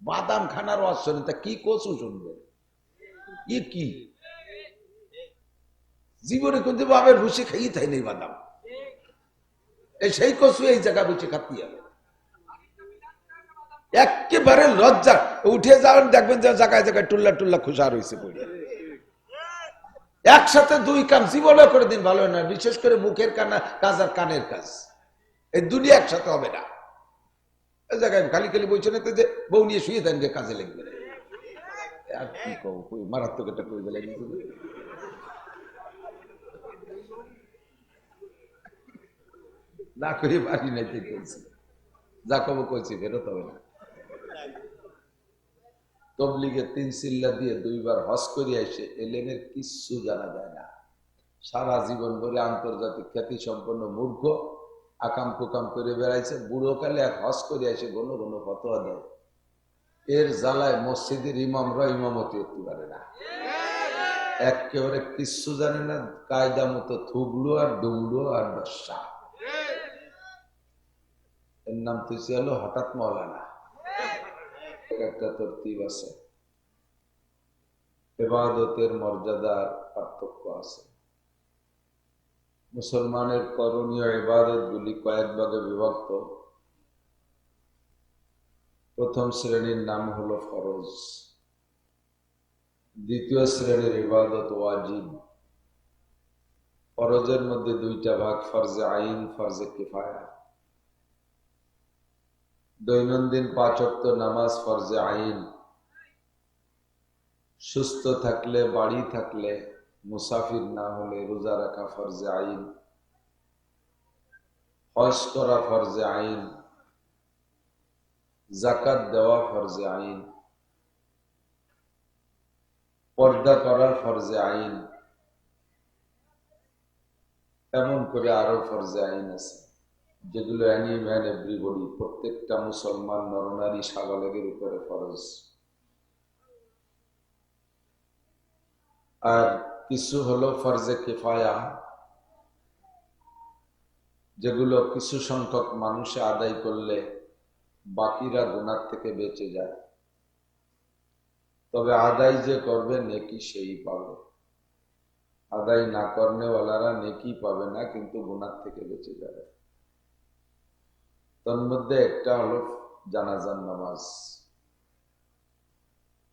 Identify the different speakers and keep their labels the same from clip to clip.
Speaker 1: বাদাম খানার ওয়াজ শোনেন, তা কি কচু শুনবেন? ই কি জীবনে কিন্তু বাবের ভুষি খাই তাই নেই বাদাম, এই সেই কচু এই জায়গা বেঁচে খাতি হবে। একেবারে লজ্জা, উঠে যাবেন দেখবেন যে জায়গায় জায়গায় টুল্লা টুল্লা খুশা রয়েছে পড়ে। একসাথে দুই কাম জীবনে করে দিন ভালো না, বিশেষ করে মুখের কাজ আর কানের কাজ, এই দুনিয়া একসাথে হবে না। এই জায়গায় খালি খালি বলছে না যে বউ নিয়ে শুয়ে দেন যে কাজে লাগবে না। আর কি কব, মারাত্মক একটা কই গেলে না করে পারি নাই, ঠিক করছি, যা কব কইছি ফেরত হবে না। তবলিগে 3 চিল্লা দিয়ে 2 বার হজ করিয়া এসে এলেনের কিচ্ছু জানা যায় না। সারা জীবন ধরে আন্তর্জাতিক খ্যাতি সম্পন্ন মূর্খ, আকাম কুকাম করে বেড়াইছে, বুড়োকালে এক হজ করিয়া এসে ঘন ঘন ফতোয়া দেয়। এর জ্বালায় মসজিদের ইমামরা ইমামতি করতে পারে না, একেবারে কিচ্ছু জানে না, কায়দা মতো থুবলো আর ডুবলো আর বর্ষা। এর নাম তো ছিল হঠাৎ মৌলানা। একটা তরতিব আছে, ইবাদতের মর্যাদার পার্থক্য আছে। মুসলমানের করণীয় ইবাদত গুলি কয়েক ভাগে বিভক্ত। প্রথম শ্রেণীর নাম হলো ফরজ, দ্বিতীয় শ্রেণীর ইবাদত ওয়াজিব। ফরজের মধ্যে 2টা ভাগ, ফরজে আইন, ফরজে কিফায়া। দৈনন্দিন 5 ওয়াক্ত নামাজ ফরজে আইন, সুস্থ থাকলে, বাড়ি থাকলে, মুসাফির না হলে রোজা রাখা ফরজে আইন, হজ করা ফরজে আইন, যাকাত দেওয়া ফরজে আইন, পর্দা করা ফরজে আইন, এমন করে আরো ফরজে আইন আছে যেগুলো এনি ম্যান এভরিবডি, প্রত্যেকটা মুসলমান নরনারী সাবালকের উপরে ফরজ। আর কিছু হলো ফরজে কিফায়া, যেগুলো কিছু সংখ্যক মানুষে আদায় করলে বাকিরা গুনাহ থেকে বেঁচে যায়। তবে আদায় যে করবে নেকি সেই পাবে, আদায় না করনেওয়ালারা নেকি পাবে না, কিন্তু গুনাহ থেকে বেঁচে যাবে। তার মধ্যে একটা হলো জানাজার নামাজ।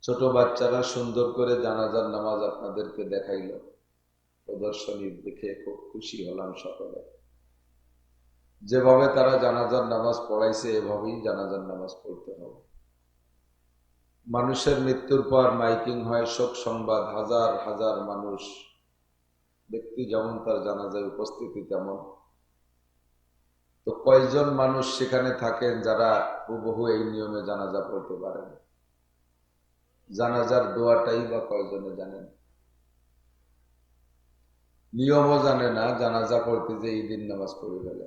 Speaker 1: ছোট বাচ্চারা সুন্দর করে জানাজার নামাজ আপনাদেরকে দেখাইল, প্রদর্শনী দেখে খুব খুশি হলাম সকলে। যেভাবে তারা জানাজার নামাজ পড়াইছে এভাবেই জানাজার নামাজ পড়তে হবে। মানুষের মৃত্যুর পর মাইকিং হয়, শোক সংবাদ, হাজার হাজার মানুষ, ব্যক্তি যেমন তার জানাজায় উপস্থিতি তেমন। তো কয়জন মানুষ সেখানে থাকেন যারা হুবহু এই নিয়মে জানাজা পড়তে পারেন? জানাজার দোয়াটাই বা কয়জনে জানেন? নিয়মও জানে না, জানাজা পড়তে যে ঈদের নামাজ পড়ে ফেলে।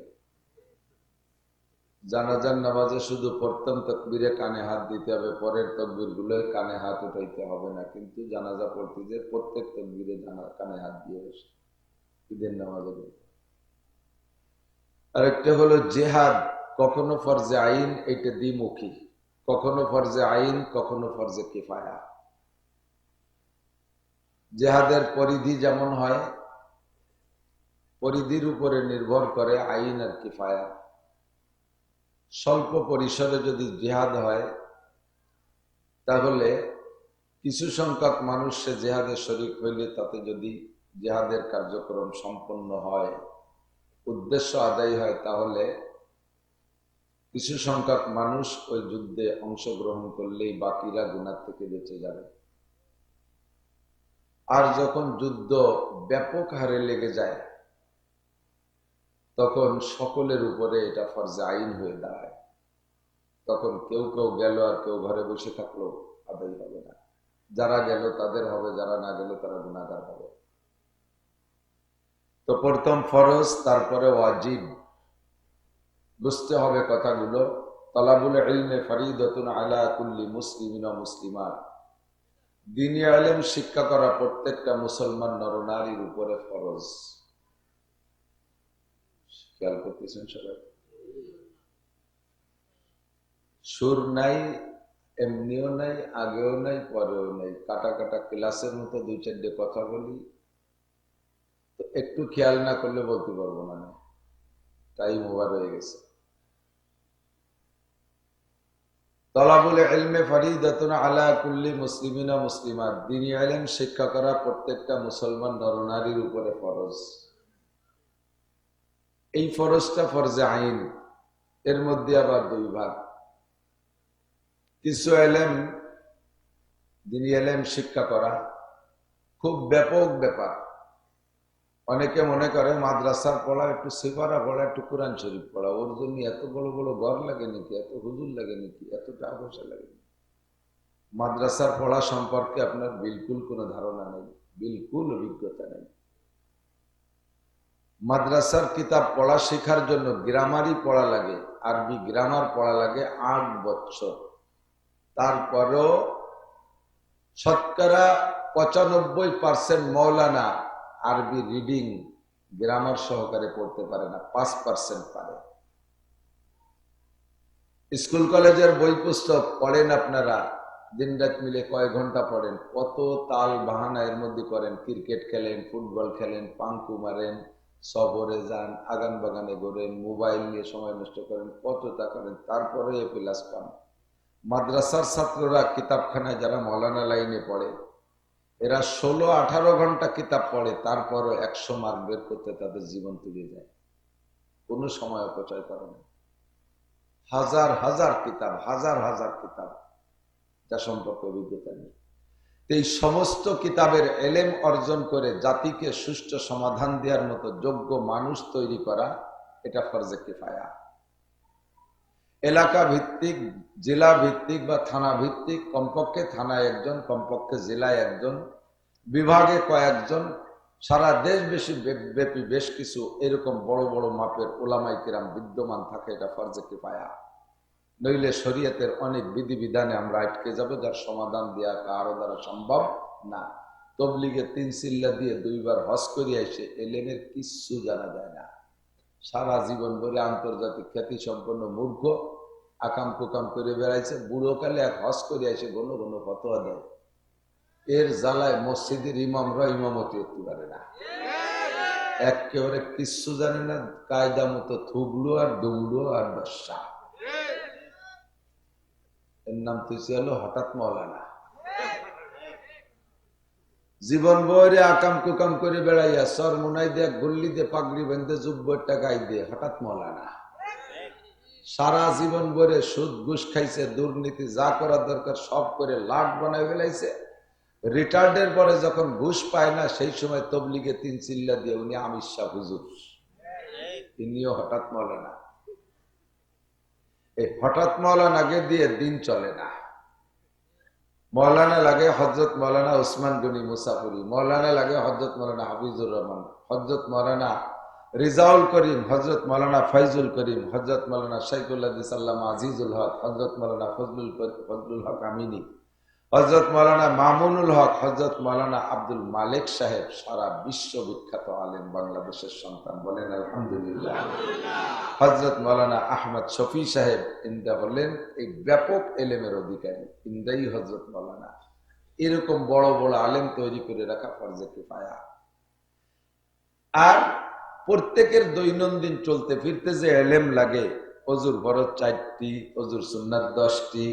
Speaker 1: জানাজার নামাজে শুধু প্রথম তাকবীরে কানে হাত দিতে হবে, পরের তাকবীর গুলো কানে হাত উঠাইতে হবে না, কিন্তু জানাজা পড়তে যে প্রত্যেক তাকবীরে কানে হাত দিয়ে বসে ঈদের নামাজে। আরেকটা হলো জেহাদ, কখনো ফরজে আইন, এটা দ্বিমুখী, কখনো ফরজে আইন, কখনো ফরজে কিফায়া। জেহাদের পরিধি যেমন হয়, পরিধির উপরে নির্ভর করে আইন আর কিফায়া। স্বল্প পরিসরে যদি জিহাদ হয় তাহলে কিছু সংখ্যক মানুষ সে জেহাদের শরীক হইলে তাতে যদি জেহাদের কার্যক্রম সম্পন্ন হয়, উদ্দেশ্য আদায় হয়, তাহলে কিছু সংখ্যক মানুষ ওই যুদ্ধে অংশগ্রহণ করলেই বাকিরা গুনাহ থেকে বেঁচে যাবে। আর যখন যুদ্ধ ব্যাপক হারে লেগে যায় তখন সকলের উপরে এটা ফরজে আইন হয়ে দাঁড়ায়। তখন কেউ কেউ গেল আর কেউ ঘরে বসে থাকলো, আদায় হবে না। যারা গেল তাদের হবে, যারা না গেল তারা গুনাহগার হবে। তো প্রথম ফরজ, তারপরে ওয়াজিব। বুঝতে হবে কথাগুলো। তালাবুল ইলমে ফরিদাতুন আলা কুল্লি মুসলিমিন ওয়া মুসলিমাত। দ্বীনি ইলম শিক্ষা করা প্রত্যেকটা মুসলমান নরনারীর উপরে ফরজ। খেয়াল করতেছেন সবাই? সুর নাই, এমনিও নাই, আগেও নাই, পরেও নাই, কাটা কাটা ক্লাসের মতো দুই চারটে কথা বলি, তো একটু খেয়াল না করলে বলতে পারবো না, টাইম ওভার হয়ে গেছে। তলাবুল ইলমে ফরিদাতুন আলা কুল্লি মুসলিমিনা মুসলিমাত, দ্বীনি ইলম শিক্ষা করা প্রত্যেকটা মুসলমান নরনারীর উপরে ফরজ। এই ফরজটা ফরজে আইন, এর মধ্যে আবার দুই ভাগ। কিছু ইলম, দ্বীনি ইলম শিক্ষা করা খুব ব্যাপক ব্যাপার। অনেকে মনে করে মাদ্রাসার পড়া, একটু সিপারা পড়া, একটু কোরআন শরীফ পড়া, ওর জন্য এত বড় বড় ঘর লাগে নাকি, এত হুজুর লাগে নাকি, এত টাকা পয়সা লাগে নাকি? মাদ্রাসার পড়া সম্পর্কে আপনার বিলকুল কোনো ধারণা নেই, বিলকুল অভিজ্ঞতা নেই। মাদ্রাসার কিতাব পড়া শেখার জন্য গ্রামারই পড়া লাগে, আরবি গ্রামার পড়া লাগে 8 বছর। তারপরও শতকরা 95% মৌলানা আরবি রিডিং গ্রামার সহকারে পড়তে পারে না, 5% পারে। স্কুল কলেজের বই পুস্তক পড়েন আপনারা, দিন রাত মিলে কয় ঘন্টা পড়েন, কত তাল বাহানা এর মধ্যে করেন, ক্রিকেট খেলেন, ফুটবল খেলেন, পাঙ্কু মারেন, সফরে যান, আগান বাগানে ঘোরেন, মোবাইল নিয়ে সময় নষ্ট করেন, কতটা করেন, তারপরে এ প্লাস পান। মাদ্রাসার ছাত্ররা কিতাবখানায় যারা মৌলানা লাইনে পড়ে, এরা 16-18 ঘন্টা কিতাব পড়ে, তারপরও 100 মার্ক বের করতে তাদের জীবন তুলে যায়, কোনো সময় অপচয় করে না। হাজার হাজার কিতাব, হাজার হাজার কিতাব, যা সম্পর্কে অভিজ্ঞতা নেই। এই সমস্ত কিতাবের এলেম অর্জন করে জাতিকে সুষ্ঠু সমাধান দেওয়ার মতো যোগ্য মানুষ তৈরি করা, এটা ফরজে কিফায়া। এলাকা ভিত্তিক, জেলা ভিত্তিক বা থানা ভিত্তিক, কমপক্ষে থানায় একজন, কমপক্ষে জেলায় একজন, বিভাগে কয়েকজন, সারা দেশ ব্যাপী বেশ কিছু এরকম বড় বড় মাপের ওলামায়ে কেরাম বিদ্যমান থাকে, এটা ফরজে কিফায়া। নইলে শরীয়তের অনেক বিধিবিধানে আমরা আটকে যাব, যার সমাধান দেওয়া কারো দ্বারা সম্ভব না। তবলিগে 3 চিল্লা দিয়ে 2 বার হজ করিয়া এসে এলেমের কিচ্ছু জানা যায় না, সারা জীবন ধরে আন্তর্জাতিক খ্যাতি সম্পন্ন মূর্খ, আকাম কুকাম করে বেড়াইছে, বুড়োকালে এক হজ করিয়া এসে ঘন ঘন ফতোয়া দেয়। এর জ্বালায় মসজিদের ইমামরা ইমামতি করতে পারে না, একেবারে কিচ্ছু জানে না, কায়দা মতো থুবলো আর দুমলো আর বর্ষা। এর নাম তুই হলো হঠাৎ মৌলানা। জীবন বইরে আকাম কুকাম করে বেড়াইয়া সর মুনাই দিয়ে গুল্লি দিয়ে পাগড়ি বেঁধে জুব্বরটা গাই দিয়ে হঠাৎ মৌলানা। সারা জীবন বইরে সুদ ঘুষ খাইছে, দুর্নীতি যা করার দরকার সব করে লাট বানায় ফেলাইছে। রিটায়ার্ডের পরে যখন ঘুষ পায় না, সেই সময় তবলিগে 3 চিল্লা দিয়ে উনি আমির শাহ হুজুর, তিনিও হঠাৎ মৌলানা। এই হঠাৎ মৌলানাকে দিয়ে দিন চলে না। মৌলানা লাগে হজরত মৌলানা উসমান গনি মুসাফিরি, মৌলানা লাগে হজরত মৌলানা হাফিজুর রহমান, হজরত মৌলানা রিজাউল করিম, হজরত মৌলানা ফয়জুল করিম, হজরত মৌলানা শাইখুল হাদিস আল্লামা আজিজুল হক, হজরত মৌলানা ফজলুল হক আমিনী, হজরত মৌলানা মামুনুল হক, হজরত মৌলানা আব্দুল মালিক সাহেব, সারা বিশ্ববিখ্যাত আলেম, বাংলাদেশের সন্তান, বলেন আলহামদুলিল্লাহ। হজরত মৌলানা আহমদ শফি সাহেব, ইন্দা হলেন এই ব্যাপক এলেমের অধিকারী, ইন্দাই হজরত মৌলানা। এরকম বড় বড় আলেম তৈরি করে রাখা ফরজে কিফায়া। আর প্রত্যেকের দৈনন্দিন চলতে ফিরতে যে এলেম লাগে, অজুর ফরজ 4টি, অজুর সুন্নাত 10টি,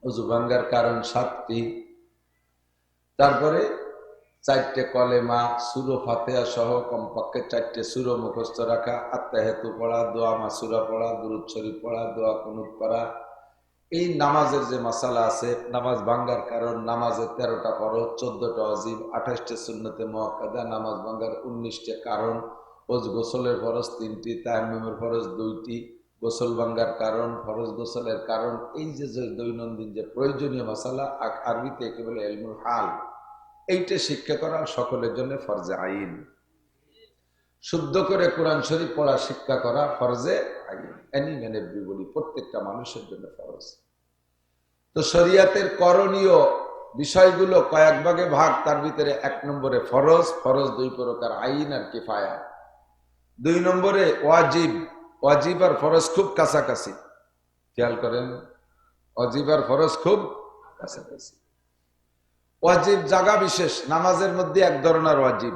Speaker 1: অজু ভাঙ্গার কারণ 7টি, তারপরে 4টে কলেমা, সূরা ফাতিহা সহ কমপক্ষে 4টে সূরা মুখস্থ রাখা, আত্তাহিয়াতু পড়া, দোয়া মাসুরা পড়া, দুরূদ শরীফ পড়া, দোয়া কুনুত পড়া। এই নামাজের যে মাসালা আছে, নামাজ ভাঙ্গার কারণ, নামাজের 13টা ফরজ, 14টা ওয়াজিব, 28টে সুন্নতে মুআক্কাদা, নামাজ ভাঙ্গার 19টে কারণ, গোসলের ফরজ 3টি, তায়াম্মুমের ফরজ 2টি, গোসল ভাঙ্গার কারণ, ফরজ গোসলের কারণ, এই যে দৈনন্দিন যে প্রয়োজনীয় মাসালা, আরবিতে একে বলে ইলমুল হাল, এইটা শিক্ষা করা সকলের জন্য ফরজে আইন। শুদ্ধ করে কোরআন শরীফ পড়া শিক্ষা করা ফরজে আইন, এনি ম্যান এভরিবডি, প্রত্যেকটা মানুষের জন্য ফরজ। তো শরিয়াতের করণীয় বিষয়গুলো কয়েক ভাগে ভাগ, তার ভিতরে 1 নম্বরে ফরজ, ফরজ 2 প্রকার, আইন আর কিফায়া। 2 নম্বরে ওয়াজিব, ওয়াজিব আর ফরজ খুব কাছাকাছি, খেয়াল করেন। ওয়াজিব আর ফরজ খুব কাছাকাছি। ওয়াজিব জায়গা বিশেষ, নামাজের মধ্যে এক ধরনের ওয়াজিব,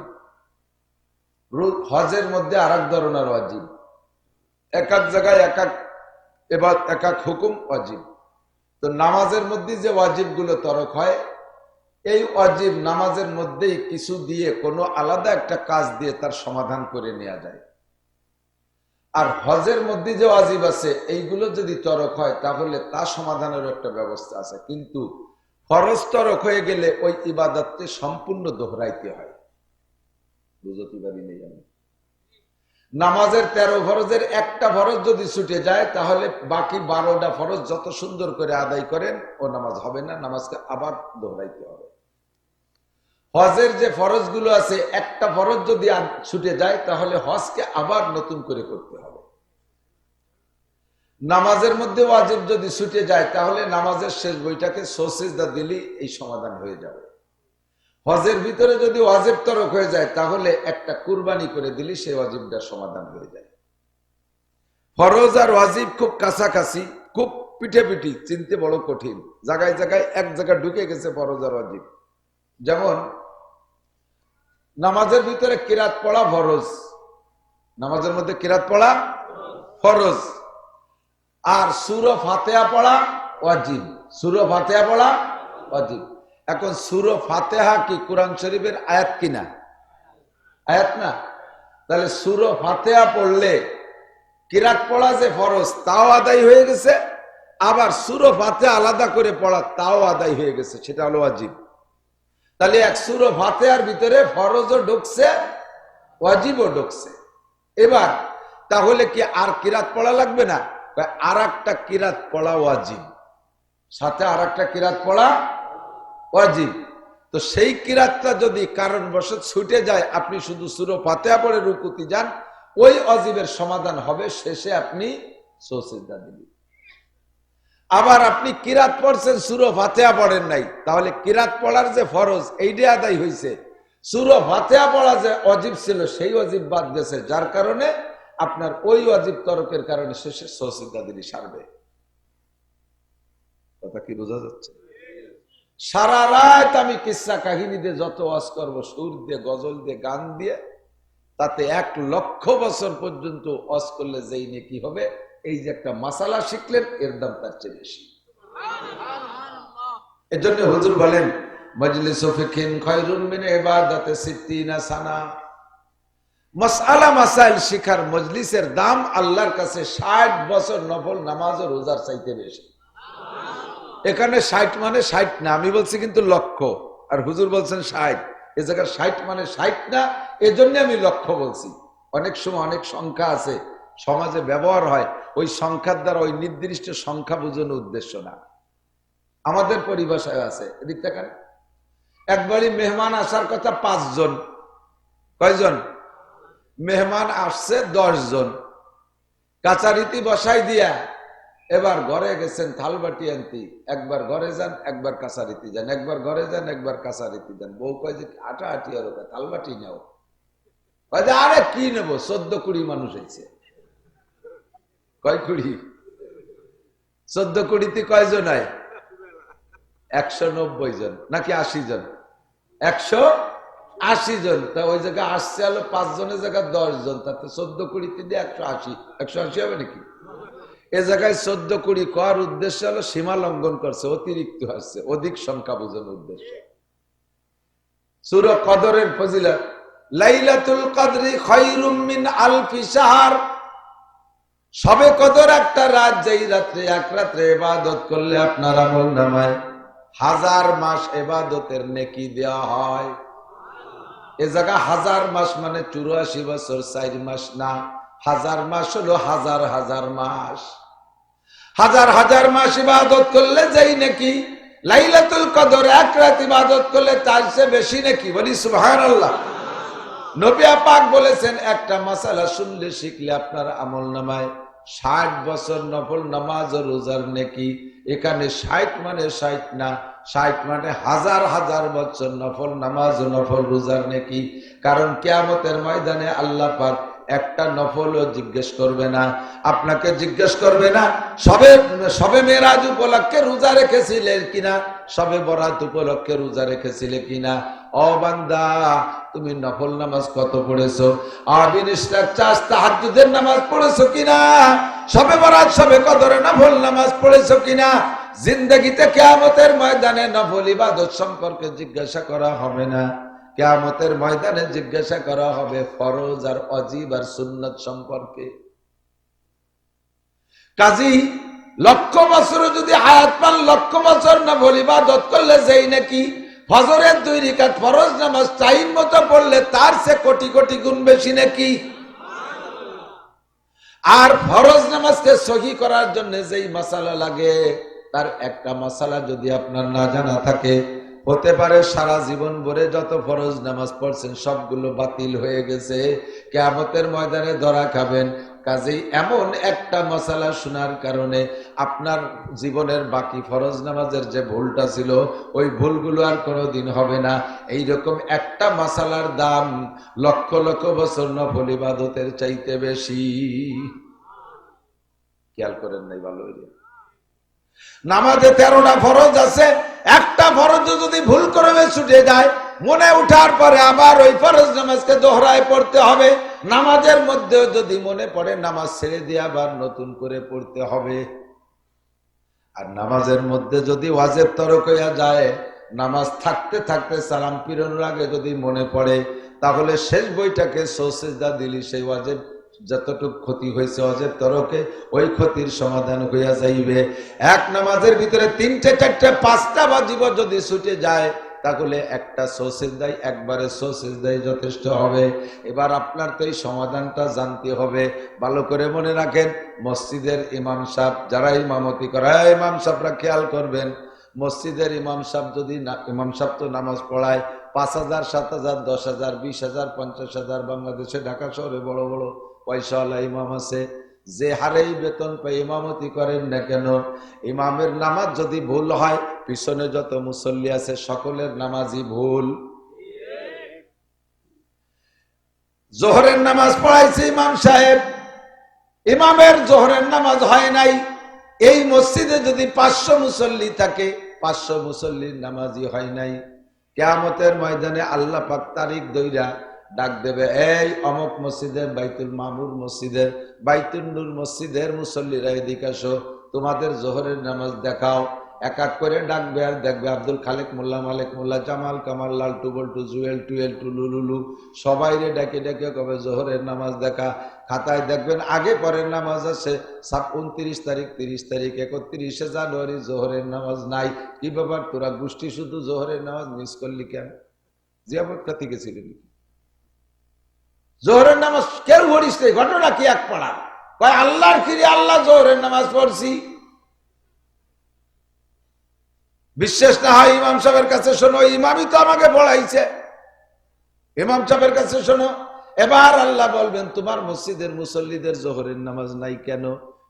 Speaker 1: হজের মধ্যে আর এক ধরনের ওয়াজিব, এক এক জায়গায় এক এক এবার এক এক হুকুম ওয়াজিব। তো নামাজের মধ্যে যে ওয়াজিব গুলো তরক হয়, এই ওয়াজিব নামাজের মধ্যেই কিছু দিয়ে কোনো আলাদা একটা কাজ দিয়ে তার সমাধান করে নেওয়া যায়। আর হজের মধ্যে যে ওয়াজিব আছে এইগুলো যদি তরক হয় তাহলে তা সমাধানের একটা ব্যবস্থা আছে, কিন্তু ফরজ তরক হয়ে গেলে ওই ইবাদতকে সম্পূর্ণ দোহরাইতে হয়। বুঝতে পারি নেই আমি। নামাজের 13 ফরজের একটা ফরজ যদি ছুটে যায় তাহলে বাকি 12টা ফরজ যত সুন্দর করে আদায় করেন ও নামাজ হবে না, নামাজকে আবার দোহরাইতে হবে। হজের যে ফরজগুলো আছে একটা ফরজ যদি ছুটে যায় তাহলে হজকে আবার নতুন করে করতে হবে। নামাজের মধ্যে ওয়াজিব যদি ছুটে যায় তাহলে নামাজের শেষ বইটাকে সিজদা দিলেই এই সমাধান হয়ে যাবে। হজের ভিতরে যদি ওয়াজিব তরক হয়ে যায় তাহলে একটা কুরবানি করে দিলে সেই ওয়াজিবটার সমাধান হয়ে যায়। ফরজ আর ওয়াজিব খুব কাছাকাছি, খুব পিঠে পিঠি, চিনতে বড় কঠিন। জায়গায় জায়গায় এক জায়গায় ঢুকে গেছে ফরজ আর ওয়াজিব। যেমন নামাজের ভিতরে কিরাত পড়া ফরজ, নামাজের মধ্যে কিরাত পড়া ফরজ, আর সূরা ফাতিহা পড়া ওয়াজিব। সূরা ফাতিহা পড়া ওয়াজিব। এখন সূরা ফাতিহা কি কোরআন শরীফের আয়াত কিনা? আয়াত না। তাহলে সূরা ফাতিহা পড়লে কিরাত পড়া যে ফরজ তাও আদায় হয়ে গেছে, আবার সূরা ফাতিহা আলাদা করে পড়া তাও আদায় হয়ে গেছে, সেটা হলো ওয়াজিব। তাহলে এক সূরা ফাতিহার ভিতরে ফরজও ঢুকছে, ওয়াজিবও ঢুকছে। এবার তাহলে কি আর কিরাত পড়া লাগবে না? আর একটা কিরাত পড়া ওয়াজিব, সাথে আর একটা কিরাত পড়া ওয়াজিব। তো সেই কিরাতটা যদি কারণবশত ছুটে যায়, আপনি শুধু সূরা ফাতিহা পড়ে রুকুতে যান, ওই ওয়াজিবের সমাধান হবে শেষে আপনি সিজদা দিবেন। আবার আপনি কিরাত পড়ছেন, সূরা ফাতিহা পড়েন নাই, তাহলে কিরাত পড়ার যে ফরজ এইটা আদায় হয়েছে, সূরা ফাতিহা পড়া যে ওয়াজিব ছিল সেই ওয়াজিব বাদ গেছে, যার কারণে আপনার ওই ওয়াজিব তরকের কারণে শেষে সিজদা দিলে সারবে। কথা কি বোঝা যাচ্ছে? সারা রাত আমি কিসসা কাহিনী দিয়ে যত ওয়াজ করবো, সুর দিয়ে, গজল দিয়ে, গান দিয়ে, তাতে 1,00,000 বছর পর্যন্ত ওয়াজ করলে যেই নেকি হবে, এই যে একটা মাসালা শিখলেন এর দাম তার চেয়ে বেশি। এজন্য হুজুর বলেন মজলিসু ফিকহিন খায়রুন মিন ইবাদাতি 60 সানা। মাসআলা মাসাইল শিখার মজলিসের দাম আল্লাহর কাছে 60 বছর নফল নামাজ ও রোজার চাইতে বেশি। এখানে 60 মানে 60 না, আমি বলছি কিন্তু লক্ষ, আর হুজুর বলছেন 60। এ জায়গায় 60 মানে 60 না, এজন্য আমি লক্ষ বলছি। অনেক সময় অনেক সংখ্যা আছে সমাজে ব্যবহার হয়, ওই সংখ্যার দ্বারা ওই নির্দিষ্ট সংখ্যা বোঝানোর উদ্দেশ্য না। আমাদের পরিভাষায় আছে, এদিক দেখেন, একবারই মেহমান আসার কথা 5 জন, কয়জন? মেহমান আসছে 10 জন, কাচারিতি বসাই দিয়া এবার ঘরে গেছেন থালবাটি আনতি, একবার ঘরে যান একবার কাছারিতি যান, একবার ঘরে যান একবার কাছারিতি যান। বউ কয় যে আটা আটি আর থালবাটি নাও। আরে কি নেব, 14-20 মানুষ হয়েছে। কয় 20? 14-20তে কয়জন হয়? 190 জন নাকি 80 জন? 180 জন। তা ওই জায়গায় আসছে হলো 5 জনের জায়গায় 10 জন, তাতে 14-20 দিয়ে 180 হবে নাকি? এ জায়গায় 14-20 করার উদ্দেশ্য হলো সীমা লঙ্ঘন করছে, অতিরিক্ত আসছে, অধিক সংখ্যা বোঝানোর উদ্দেশ্য। সূরা কদরের ফজিলত, লাইলাতুল কদরি খায়রুম মিন আলফি শাহর। সবে কদর একটা রাত, যেই রাত্রে এক রাত্রে ইবাদত করলে আপনার আমলনামায় 1000 মাস ইবাদতের নেকি দেওয়া হয়। এ জায়গা 1000 মাস মানে 84 বছর 4 মাস না, 1000 মাস হলো হাজার হাজার মাস। হাজার হাজার মাস ইবাদত করলে যেই নাকি, লাইলাতুল কদর এক রাত ইবাদত করলে তার চেয়ে বেশি নাকি। বলি সুবহানাল্লাহ। নবী পাক বলেছেন একটা মাসালা শুনলে শিখলে আপনার আমলনামায় 60 বছর নফল নামাজ ও রোজার নেকি। এখানে 60 মানে 60 না, 60 মানে হাজার হাজার বছর নফল নামাজ ও নফল রোজার নেকি। কারণ কিয়ামতের ময়দানে আল্লাহ পাক একটা নফলও জিজ্ঞেস করবে না, আপনাকে জিজ্ঞেস করবে না সবে মেরাজ উপলক্ষে রোজা রেখেছিলে কিনা, সবে বরাত উপলক্ষে রোজা রেখেছিলে কিনা। ও বান্দা, তুমি নফল নামাজ কত পড়েছো? তাহাজ্জুদের নামাজ পড়েছো কিনা? সবে বরাত সবে কদরে নফল নামাজ পড়েছো কিনা? জিন্দেগিতে কিয়ামতের ময়দানে নফল ইবাদত সম্পর্কে জিজ্ঞাসা করা হবে না, কিয়ামতের ময়দানে জিজ্ঞাসা করা হবে ফরজ আর ওয়াজিব আর সুন্নাত সম্পর্কে। কাজী লক্ষ বছর যদি হায়াত পান, লক্ষ বছর নফল ইবাদত করলে যেই নাকি ফজরের 2 রাকাত ফরজ নামাজ টাইম মতো পড়লে তার চেয়ে কোটি কোটি গুণ বেশি নাকি। আর ফরজ নামাজকে সহি করার জন্য যেই মাসালা লাগে, তার একটা মাসালা যদি আপনার না জানা থাকে, হতে পারে সারা জীবন ভরে যত ফরজ নামাজ পড়ছেন সবগুলো বাতিল হয়ে গেছে, কিয়ামতের ময়দানে ধরা খাবেন। কাজেই এমন একটা মাসালা শোনার কারণে আপনার জীবনের বাকি ফরজ নামাজের যে ভুলটা ছিল, ওই ভুলগুলো আর কোনোদিন হবে না। এইরকম একটা মাসালার দাম লক্ষ লক্ষ বছর নফল ইবাদতের চাইতে বেশি। খেয়াল করেন নাই? ভালো হইলে নামাজে 13টা ফরজ আছে, একটা ফরজ যদি ভুল করে ছুটে যায়, মনে উঠার পরে আবার ওই ফরজ নামাজকে দোহরায় পড়তে হবে। নামাজের মধ্যে যদি মনে পড়ে, নামাজ ছেড়ে দিয়ে আবার নতুন করে পড়তে হবে। আর নামাজের মধ্যে যদি ওয়াজিব তরক হইয়া যায়, নামাজ থাকতে থাকতে সালাম ফিরানোর আগে যদি মনে পড়ে, তাহলে শেষ বইটাকে সিজদা দিলি সেই ওয়াজিব যতটুকু ক্ষতি হয়েছে ওয়াজিব তরকে, ওই ক্ষতির সমাধান হইয়া যাইবে। এক নামাজের ভিতরে 3টে 4টে 5টা ওয়াজিব যদি ছুটে যায়, তাহলে একটা সিজদাই একবারে সিজদাই যথেষ্ট হবে। এবার আপনার তো এই সমাধানটা জানতে হবে। ভালো করে মনে রাখেন, মসজিদের ইমাম সাহেব যারা ইমামতি করে, ইমাম সাহেবরা খেয়াল করবেন, মসজিদের ইমাম সাহেব যদি ইমাম সাহেব তো নামাজ পড়ায় 5,000, 7,000, 10,000, 20,000, 50,000, বাংলাদেশে ঢাকা শহরে বড় বড় পয়সাওয়ালা ইমাম আছে। যে হারেই বেতন পাই ইমামতি করেন না কেন, ইমামের নামাজ যদি ভুল হয়, পিছনে যত মুসল্লি আছে সকলের নামাজই ভুল। জোহরের নামাজ পড়াইছে ইমাম সাহেব, ইমামের জোহরের নামাজ হয় নাই। এই মসজিদে যদি 500 মুসল্লি থাকে, 500 মুসল্লির নামাজই হয় নাই। কিয়ামতের ময়দানে আল্লাহ পাক তারিখ দইরা ডাক দেবে, এই অমুক মসজিদের, বাইতুল মামুর মসজিদের, বাইতুল নূর মসজিদের মুসল্লিরা এদিকে আসো, তোমাদের জোহরের নামাজ দেখাও। এক এক করে ডাকবে, আর দেখবে আব্দুল খালেক মোল্লা, মালেক মোল্লা, জামাল কামাল, লালটু বল্টু, জুয়েল টুয়েল, টুলু লুলু, সবাই রে ডেকে ডেকে কবে জোহরের নামাজ দেখা। খাতায় দেখবেন আগে পরের নামাজ আছে 29 তারিখ, 30 তারিখ, 31শে জানুয়ারি জোহরের নামাজ নাই। কি ব্যাপার, তোরা গোষ্ঠী শুধু জোহরের নামাজ মিস করলি কেন? জিয়াবত কাতি গেছিলেন জোহরের নামাজ কেউ পড়িস নাই, ঘটনা কি এক পড়া? কয় আল্লাহর কিরে আল্লাহ জোহরের নামাজ পড়ছি। বিশ্বাস না হয় ইমাম সাহেবের কাছে শোনো, ইমামই তো আমাকে পড়াইছে, ইমাম সাহেবের কাছে শোনো। এবার আল্লাহ বলবেন, তোমার মসজিদের মুসল্লিদের জোহরের নামাজ নাই কেন?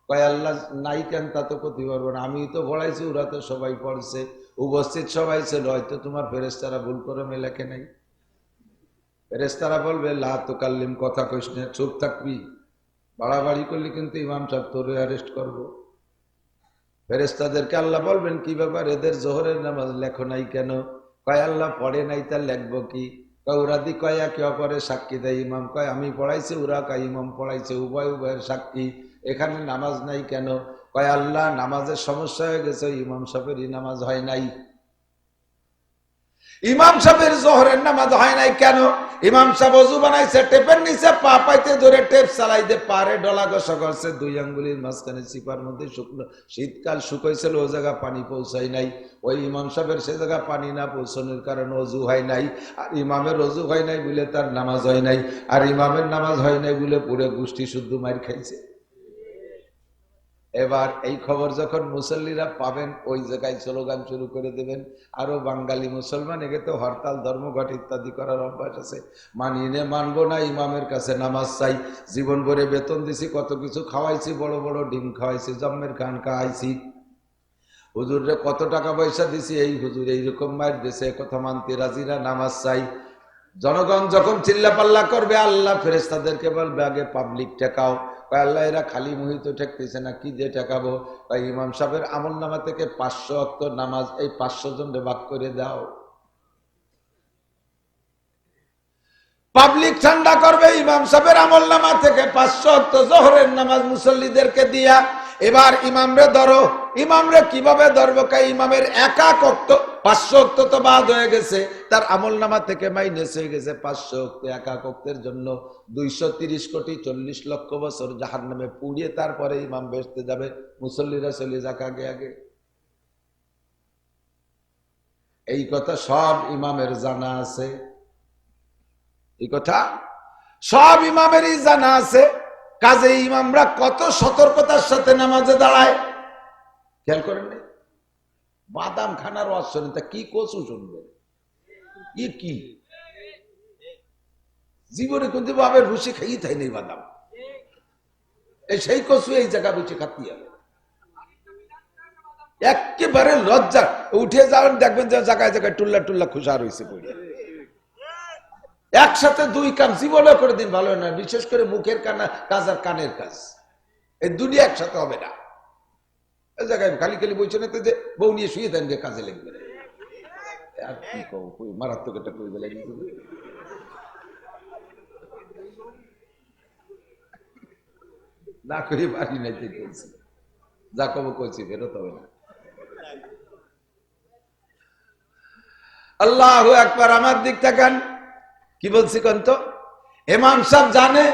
Speaker 1: কয় আল্লাহ নাই কেন তা তো করতে পারবো না, আমি তো পড়াইছি, ওরা তো সবাই পড়ছে, উপস্থিত সবাই ছিল, হয়তো তোমার ফেরেশতারা ভুল করে লেখে নাই। ফেরেশতারা বলবে, লা তুকাল্লিম, কথা কইস না, চুপ থাকবি, বাড়াবাড়ি করলি কিন্তু ইমাম সাহেব তোরে অ্যারেস্ট করবো। ফেরেশতাদেরকে আল্লাহ বলবেন, কি ব্যাপার, এদের জোহরের নামাজ লেখো নাই কেন? কয় আল্লাহ পড়ে নাই, তা লেখবো কি? কয় ওরা দি কয় একে অপরের সাক্ষী দেয়। ইমাম কয় আমি পড়াইছি, ওরা কয় ইমাম পড়াইছে, উভয় উভয়ের সাক্ষী, এখানে নামাজ নাই কেন? কয় আল্লাহ নামাজের সমস্যা হয়ে গেছে, ইমাম সাহেবেরই নামাজ হয় নাই। ইমাম সাহেবের জোহরের নামাজ হয় নাই কেন? ইমাম সাহেব ওযু বানাইছে, টেপের নিচে পা পাইতে ধরে টেপ চালাই দিয়ে পারে ডলা ঘষা করছে, 2 আঙ্গুলির মাঝখানে চিপার মধ্যে শুকনো, শীতকাল শুকাইছিল, ও জায়গা পানি পৌঁছায় নাই। ওই ইমাম সাহেবের সে জায়গা পানি না পৌঁছানোর কারণে ওযু হয় নাই। আর ইমামের ওযু হয় নাই বলে তার নামাজ হয় নাই, আর ইমামের নামাজ হয় নাই বলে পুরো গোষ্ঠী শুদ্ধ মার খাইছে। এবার এই খবর যখন মুসল্লিরা পাবেন, ওই জায়গায় স্লোগান শুরু করে দেবেন। আরো বাঙালি মুসলমান, একে তো হরতাল, ধর্মঘট ইত্যাদি করার অভ্যাস আছে, মানিয়ে মানবো না, ইমামের কাছে নামাজ চাই, জীবন ভরে বেতন দিছি, কত কিছু খাওয়াইছি, বড় বড় ডিম খাওয়াইছি, জম্মের খান খাওয়াইছি, হুজুরে কত টাকা পয়সা দিছি, এই হুজুর এইরকম মার দেশে কথা মানতে রাজিরা, নামাজ চাই। জনগণ যখন চিল্লাপাল্লা করবে, আল্লাহ ফেরেশতাদেরকে বলবে আগে পাবলিক ঠেকাও। আল্লাহ এরা খালি মুহিত ঠেকতেছে না, কি দিয়ে ঠেকাবো? ইমাম সাহেবের আমল নামা থেকে 500 ওয়াক্ত নামাজ এই 500 জনকে ভাগ করে দাও। পাবলিক ঠান্ডা করবে, ইমাম সাহেবের আমল নামা থেকে 500 ওয়াক্ত জোহরের নামাজ মুসল্লিদেরকে দিয়া এবার ইমামরে ধরো। ইমামরে কিভাবে ধরবো? ইমামের একাক ওয়াক্ত 500 ওয়াক্ত তো বাদ হয়ে গেছে, তার আমল নামা থেকে মাইনাস হয়ে গেছে 500 ওয়াক্ত। একাক ওয়াক্তের জন্য 230 কোটি 40 লক্ষ বছর জাহান্নামে পুড়িয়ে তারপরে ইমাম বেহেশতে যাবে, মুসল্লিরা চলে যাক আগে আগে। এই কথা সব ইমামের জানা আছে, এই কথা সব ইমামেরই জানা আছে। কাজে ইমামরা কত সতর্কতার সাথে নামাজে দাঁড়ায় খেয়াল করেন। বাদাম খানার ওয়াজ শোনেন, তা কি কচু শুনবে? কি জীবনে কিন্তু বাবের ভুসি খাইয়ে থাই নেই বাদাম, এই সেই কচু এই জায়গা বসে খাতি হবে। একেবারে লজ্জা, উঠে যাবেন দেখবেন যে জায়গায় জায়গায় টুল্লা টুল্লা খুশার হয়েছে পড়ে। একসাথে দুই কাজ জীবনে করে দিন ভালো না, বিশেষ করে মুখের কাজ আর কানের কাজ, এই দুনিয়া একসাথে হবে না। এই জায়গায় খালি খালি বলছে না যে বউ নিয়ে শুয়ে দেন যে কাজে লাগবে না। আর কি কই মারাত্মক একটা কই বলে না করে পারি নাই, বলছি যা কব কইছি ফেরত হবে না। আল্লাহু আকবার। আমার দিক তাকান, কি বলছি কোন তো? ইমাম সাহেব জানে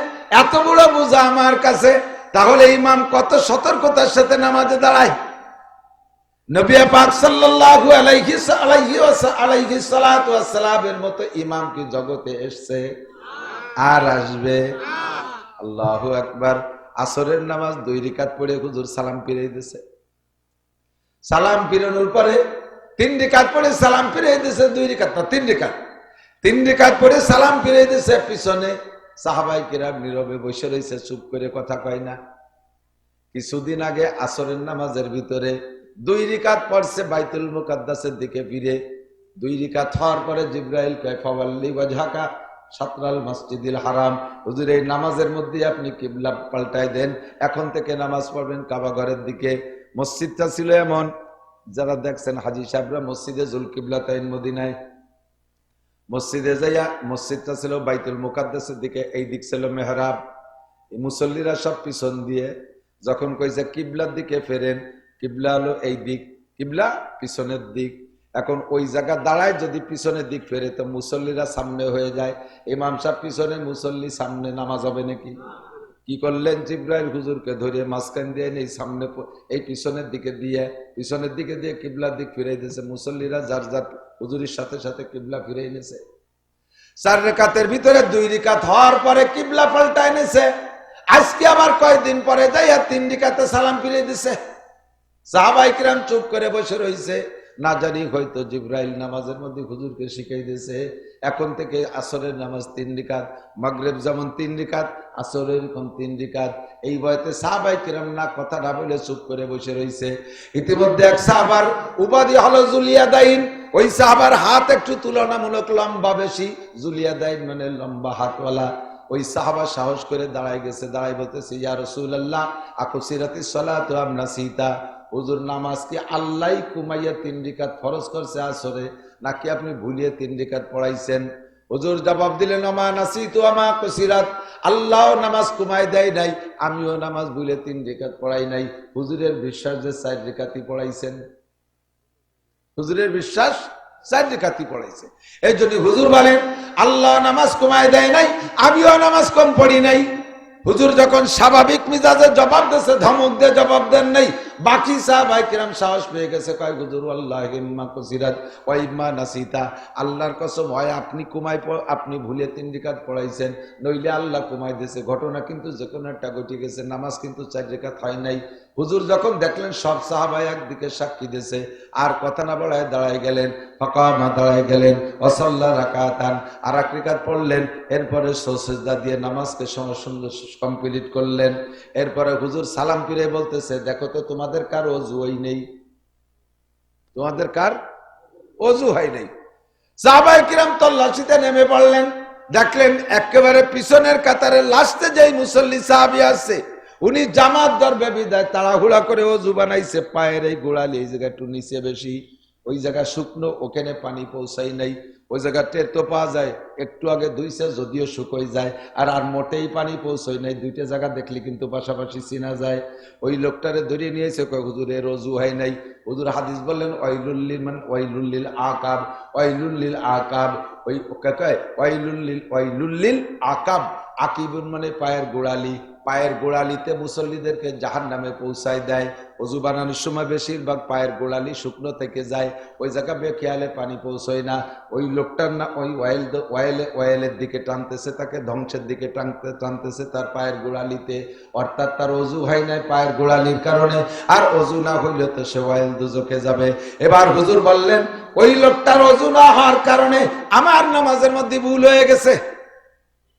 Speaker 1: এত বড় বোঝা আমার কাছে, তাহলে ইমাম কত সতর্কতার সাথে নামাজে দাঁড়ায়। নবী পাক সাল্লাল্লাহু আলাইহি সাল্লাতু ওয়াস সালামের মতো ইমাম কি জগতে এসেছে আর আসবে? আল্লাহু আকবার। আসরের নামাজ 2 রাকাত পড়ে হুজুর সালাম ফিরিয়ে দিয়েছে। সালাম ফিরানোর পরে 3 রাকাত পড়ে সালাম ফিরিয়ে দিয়েছে। 2 রাকাত না, 3 রাকাত। 3 রাকাত পড়ে সালাম ফিরিয়ে দিয়েছে। পিছনে সাহাবায়ে কিরাম নীরবে বসে রয়েছে, চুপ করে কথা কয় না। কিছুদিন আগে আসরের নামাজের ভিতরে 2 রাকাত পড়ছে, বাইতুল মুকাদ্দাসের দিকে ফিরে 2 রাকাত হওয়ার পরে জিবরাইল কয় ফাওয়াল্লি ওয়াজহাকা শাতরাল মসজিদিল হারাম, হুজুর এই নামাজের মধ্যে আপনি কিবলা পাল্টাই দেন, এখন থেকে নামাজ পড়বেন কাবা ঘরের দিকে। মসজিদটা ছিল এমন, যারা দেখছেন হাজী সাহেবরা মসজিদে জুল কিবলাতাইন মদিনায়, মসজিদে যাইয়া মসজিদটা ছিল বাইতুল মুকাদ্দাসের দিকে, এই দিক ছিল মেহরাব। মুসল্লিরা সব পিছন দিয়ে যখন কইছে কিবলার দিকে ফেরেন, কিবলা হলো এই দিক, কিবলা পিছনের দিক। এখন ওই জায়গা দাঁড়ায় যদি পিছনের দিক ফেরে তো মুসল্লিরা সামনে হয়ে যায়, ইমাম সাহেব পিছনে, মুসল্লি সামনে, নামাজ হবে নাকি? কি করলেন? জিবরাইল হুজুরকে ধরে মাঝখান দিয়ে এই সামনে এই পিছনের দিকে দিয়ে কিবলার দিক ফিরে দিয়েছে। মুসল্লিরা যার যার হুজুরের সাথে সাথে কিবলা ফিরে এনেছে। 4 রাকাতের ভিতরে 2 রাকাত হওয়ার পরে কিবলা পাল্টা এনেছে। আজকে আবার কয়েকদিন পরে যাইয়া 3 রাকাতে সালাম ফিরে দিছে। সাহাবায়ে কিরাম চুপ করে বসে রয়েছে, না জানি হয়তো জিবরাইল নামাজের মধ্যে হুজুরকে শিখাই দিয়েছে এখন থেকে আসরের নামাজ 3 রাকাত, মাগরিব যেমন 3 রাকাত, আসরের এরকম 3 রাকাত। এই বয়তে সাহাবায়ে কিরাম না কথা না বলে চুপ করে বসে রয়েছে। ইতিমধ্যে এক সাহাবার উপাধি হলো জুলিয়াদাইন। ওই সাহাবার হাত একটু তুলনামূলক লম্বা বেশি, জুলিয়াদাইন মানে লম্বা হাতওয়ালা। ওই সাহাবা সাহস করে দাঁড়ায় গেছে, দাঁড়াই বলতেছে ইয়া রাসূলুল্লাহ আকুসিরাতিস সালাতু আম নাসিতা, হুজুর নামাজ কি আল্লাহ কুমাইয়া 3 রাকাত ফরজ করছে আসরে, নাকি আপনি ভুলিয়ে 3 রাকাত পড়াইছেন? হুজুর জবাব দিলেন আমা নাসিতু আমা কুসিরাত, আল্লাহ নামাজ কুমাই দেয় নাই, আমিও নামাজ ভুলে 3 রাকাত পড়াই নাই। হুজুরের বিশ্বাস যে 4 রাকাতই পড়াইছেন, হুজুরের বিশ্বাস 4 রাকাতই পড়াইছে। এই জন্য হুজুর বলেন আল্লাহ নামাজ কমায় দেয় নাই, আমিও নামাজ কম পড়ি নাই। হুজুর যখন স্বাভাবিক মিজাজে জবাব দিয়েছে, ধমক দিয়ে জবাব দেন নাই। বাকি সাহাবায়ে কিরাম সাহস পেয়ে গেছে, কয় হুজুর আল্লাহি ইম্মা কুসিরাত ওয়া ইম্মা নাসিতা, আল্লাহর কসম হয় আপনি আপনি ভুলে 3 রাকাত পড়াইছেন, নইলে আল্লাহ কমাই দিয়েছে। ঘটনা কিন্তু যে কোনো একটা ঘটে গেছে, নামাজ কিন্তু 4 রাকাত হয় নাই। হুজুর যখন দেখলেন সব সাহাবায়ে একদিকে সাক্ষী দিয়েছে, আর কথা না বলায় দাঁড়ায় গেলেন, ফাকামা দাঁড়ায় গেলেন, ওয়াসাল্লা রাকাতান, আর 1 রাকাত পড়লেন। এরপরে সিজদা দিয়ে নামাজকে সুন্দর কমপ্লিট করলেন। এরপরে হুজুর সালাম ফিরে বলতেছে, দেখো তো তোমাদের কার ওযু হয় নেই, তোমাদের কার ওযু হয় নাই। সাহাবায়ে কিরাম তল্লাশিতে নেমে পড়লেন, দেখলেন একেবারে পিছনের কাতারে লাস্টে যেই মুসল্লি সাহাবী আছে উনি জামাত ধরবে বিদায় তাড়াহুড়া করে ওযু বানাইছে, পায়ের এই গোড়ালি এই জায়গা একটু নিচে বেশি, ওই জায়গা শুকনো, ওখানে পানি পৌঁছাই নাই, ওই জায়গা টের তো পাওয়া যায় একটু আগে ধুইছে যদিও শুকোই যায়, আর আর মোটেই পানি পৌঁছাই নাই, দুইটা জায়গা দেখলে কিন্তু পাশাপাশি চিনা যায়। ওই লোকটারে ধরিয়ে নিয়েছে, কয় হুজুর এর ওযু হয় নাই। হুজুর হাদিস বললেন ওয়াইলুল মান ওয়াইলুল আকাব, ওয়াইলুল আকাব, ওই কয় ওয়াইলুল আকাব, আকিবুন মানে পায়ের গোড়ালি, পায়ের গোড়ালিতে মুসল্লিদেরকে জাহান্নামে পৌঁছায় দেয়। ওযু বানানোর সময় বেশিরভাগ পায়ের গোড়ালি শুকনো থেকে যায়, ওই জায়গা বেখেয়ালে পানি পৌঁছয় না। ওই লোকটার না ওই ওয়াইলের দিকে টানতেছে, তাকে ধ্বংসের দিকে টানতেছে তার পায়ের গোড়ালিতে, অর্থাৎ তার ওযু হয় নাই পায়ের গোড়ালির কারণে, আর ওযু না হইলে তো সে ওয়াইল দুজকে যাবে। এবার হুজুর বললেন ওই লোকটার ওযু না হওয়ার কারণে আমার নামাজের মধ্যে ভুল হয়ে গেছে,